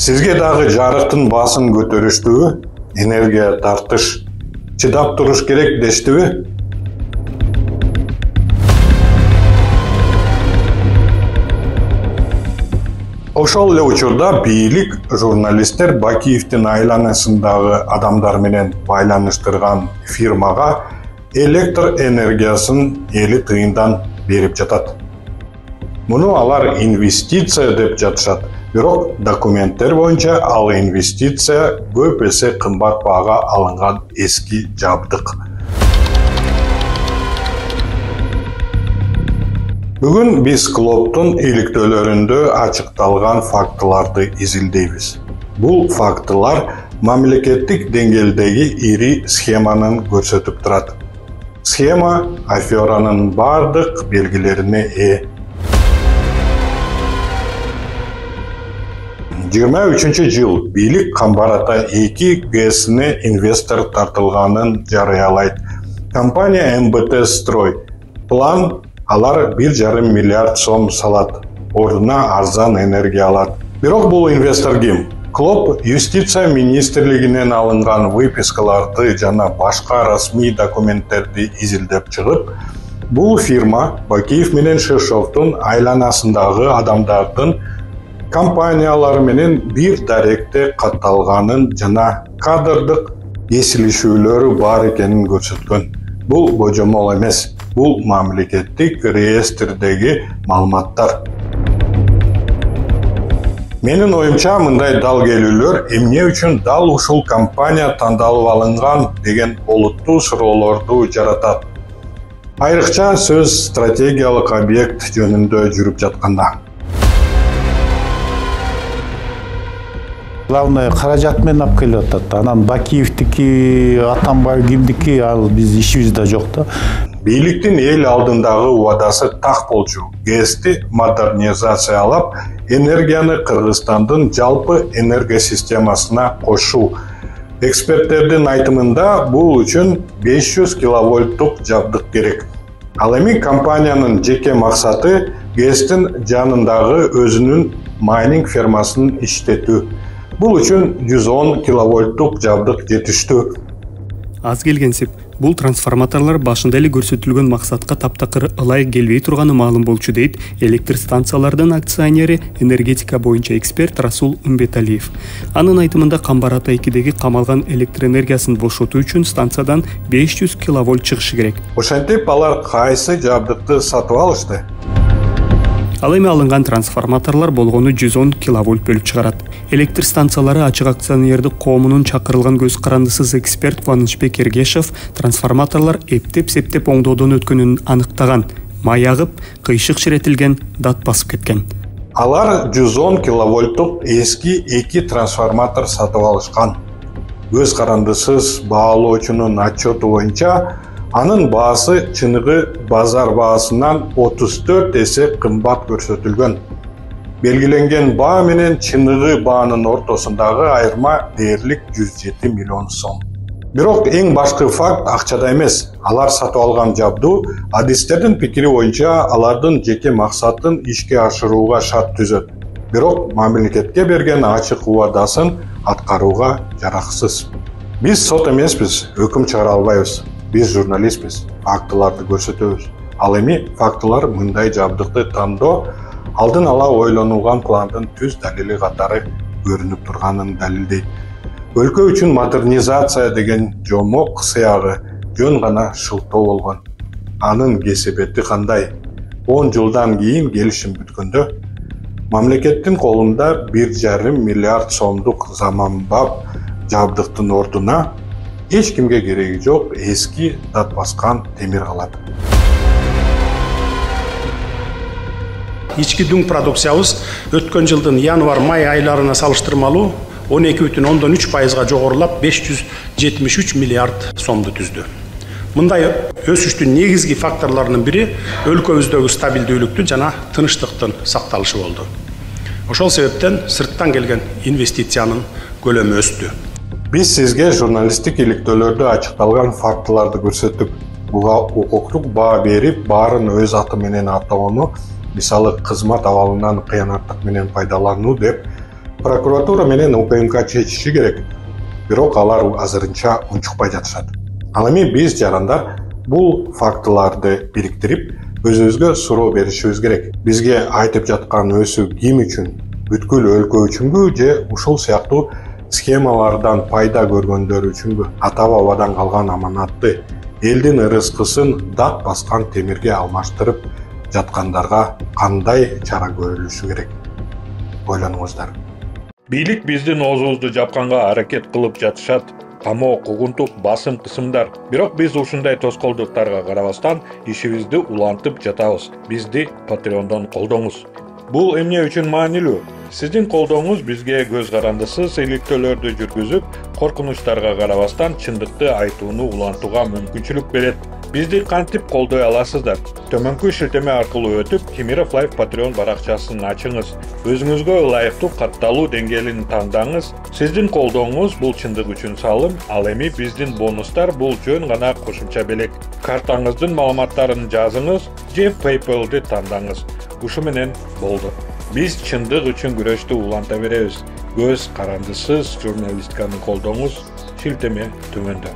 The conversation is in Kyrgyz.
Sizге дагы жарыктын баасын көтөрүштүбү, энергия тартыш, чыдап туруш керек дештиби? Ошол эле учурда бийлик журналисттер Бакиевдин айланасындагы адамдар менен байланыштырган фирмага электр энергиясын эли тыйындан берип жатат. Муну алар инвестиция деп жатышат. Бирок документтер боюнча ал инвестиция көп эсе кымбат баага алынган эски жабдык. Бүгүн биз клубдун иликтөөлөрүндө ачыкталган фактыларды изилдейбиз. Бул фактылар мамлекеттик деңгээлдеги ири схеманын көрсөтүп турат. Схема аферанын бардык белгилерине ээ. 23-жыл бийлик Камбарата 2 ГЭСине инвестор тартылганын жарыялайт. Компания МБТ Строй план алар 1,5 миллиард сом салат, ордуна арзан энергия алат. Бирок бул инвестор ким? Клуб юстиция министрлигинен алынган выпискаларды жана башка расмий документтерди изилдеп чыгып, бул фирма Бакиев менен Шишовдун айланасындагы адамдардын компаниялары менен бир даректе катталганын жана кадрдык эсилишүүлөрү бар экенин көрсөткөн. Бул божомол эмес, бул мамлекеттик реестрдеги маалыматтар. Менин оюмча мындай дал келүүлөр эмне үчүн дал ушул компания тандалып алынган деген олуттуу суроолорду жаратат. Айрыкча сөз стратегиялык объект жөнүндө жүрүп жатканда. Главное, каражат менен алып келип атат. Анан Бакиевдики, Атамбаев кимдики, ал биз ишибизде жок да. Бийликтин эл алдындагы убадасы так болчу. ГЭСти модернизациялап, энергияны Кыргызстандын жалпы энергосистемасына кошу. Эксперттердин айтымында бул үчүн 500 киловольттук жабдык керек. Ал эми компаниянын жеке максаты ГЭСтин жанындагы өзүнүн майнинг фермасын иштетүү. Бул үчүн 110 киловольттук жабдык жетиштүү. Аз келгенсип, бул трансформаторлор башында эле көрсөтүлгөн максатка таптакыр ылайык келбей турганы маалым болчу дейт электр станциялардын акционери, энергетика боюнча эксперт Расул Умбеталиев. Анын айтымында Камбарата 2деги камалган электр энергиясын бошотуу үчүн станциядан 500 киловольт чыгышы керек. Ошентип алар кайсы жабдыкты сатып алышты? Ал эми алынган трансформаторлор болгону 110 киловольт бөлүп чыгарат. Электр станциялары ачык акционердик коомунун чакырылган көз карандысыз эксперт Кубанычбек Эргешев трансформаторлор эптеп-септеп оңдоодон өткөнүн аныктаган. Май агып, кыйшык ширетилген, дат басып кеткен. Алар 110 киловольттук эски 2 трансформатор сатып алышкан. Көз карандысыз баалоочунун отчету боюнча анын баасы чыныгы базар баасынан 34 эсе кымбат көрсөтүлгөн. Белгиленген баа менен чыныгы баанын ортосундагы айырма дээрлик 107 миллион сом. Бирок эң башкы факт акчада эмес. Алар сатып алган жабдуу адистердин пикири боюнча алардын жеке максатын ишке ашырууга шарт түзөт. Бирок мамлекетке берген ачык убадасын аткарууга жараксыз. Биз сот эмеспиз, өкүм чыгара албайбыз. Биз журналистпиз, фактыларды көрсөтөбүз. Ал эми фактылар мындай жабдыкты тандоо алдын ала ойлонулган пландын түз далили катары көрүнүп турганын далилдейт. Өлкө үчүн модернизация деген жомок сыягы жөн гана шылтоо болгон. Анын кесепети кандай? 10 жылдан кийин келишим бүткөндө мамлекеттин колунда 1,5 миллиард сомдук заманбап жабдыктын ордуна эч кимге кереги жок эски дат баскан темир калат. Ички дүң продукциябыз өткөн жылдын январ-май айларына салыштырмалуу 12,3% жогорулап 573 миллиард сомду түздү. Мындай өсүштүн негизги факторлорунун бири өлкөбүздөгү стабилдүүлүктүн жана тынычтыктын сакталышы болду. Ошол себептен сырттан келген инвестициянын көлөмү өстү. Биз сизге журналисттик иликтөөлөрдө ачыкталган фактыларды көрсөттүк. Буга укуктук баа берип, баарын өз аты менен атоону, мисалы кызмат абалынан кыянаттык менен пайдалануу деп Прокуратура менен УКМК чечиши керек. Бирок алар азырынча унчукпай жатышат. Ал эми биз жарандар бул фактыларды бириктирип, өзүбүзгө суроо беришибиз керек. Бизге айтып жаткан өсүү ким үчүн? Бүткүл өлкө үчүнбү же ушул сыяктуу схемалардан пайда көргөндөр үчүнбү? Ата-бабадан калган аманатты элдин ырыскысын дат баскан темирге алмаштырып жаткандарга кандай чара көрүлүшү керек? Ойлонуңуздар. Бийлик биздин оозубузду жапканга аракет кылып жатышат. Камоо, кугунтук, басым кысымдар. Бирок биз ушундай тоскоолдуктарга карабастан ишибизди улантып жатабыз. Бизди Patreon'дан колдоңуз. Бул эмне үчүн маанилүү? Сиздин колдооңуз бизге көз карандысыз иликтөөлөрдү жүргүзүп, коркунучтарга карабастан чындыкты айтууну улантууга мүмкүнчүлүк берет. Бизди кантип колдой аласыздар? Төмөнкү шилтеме аркылуу өтүп, Кемиров Live Patreon баракчасын ачыңыз. Өзүңүзгө ылайыктуу катталуу деңгээлин тандаңыз. Сиздин колдооңуз бул чындык үчүн салым, ал эми биздин бонустар бул жөн гана кошумча белек. Картаңыздын маалыматтарын жазыңыз же PayPal'ды тандаңыз. Ушу менен болду. Биз чындык үчүн күрөштү уланта беребиз. Көз карандысыз журналистканы колдоңуз. Шилтеме төмөндө.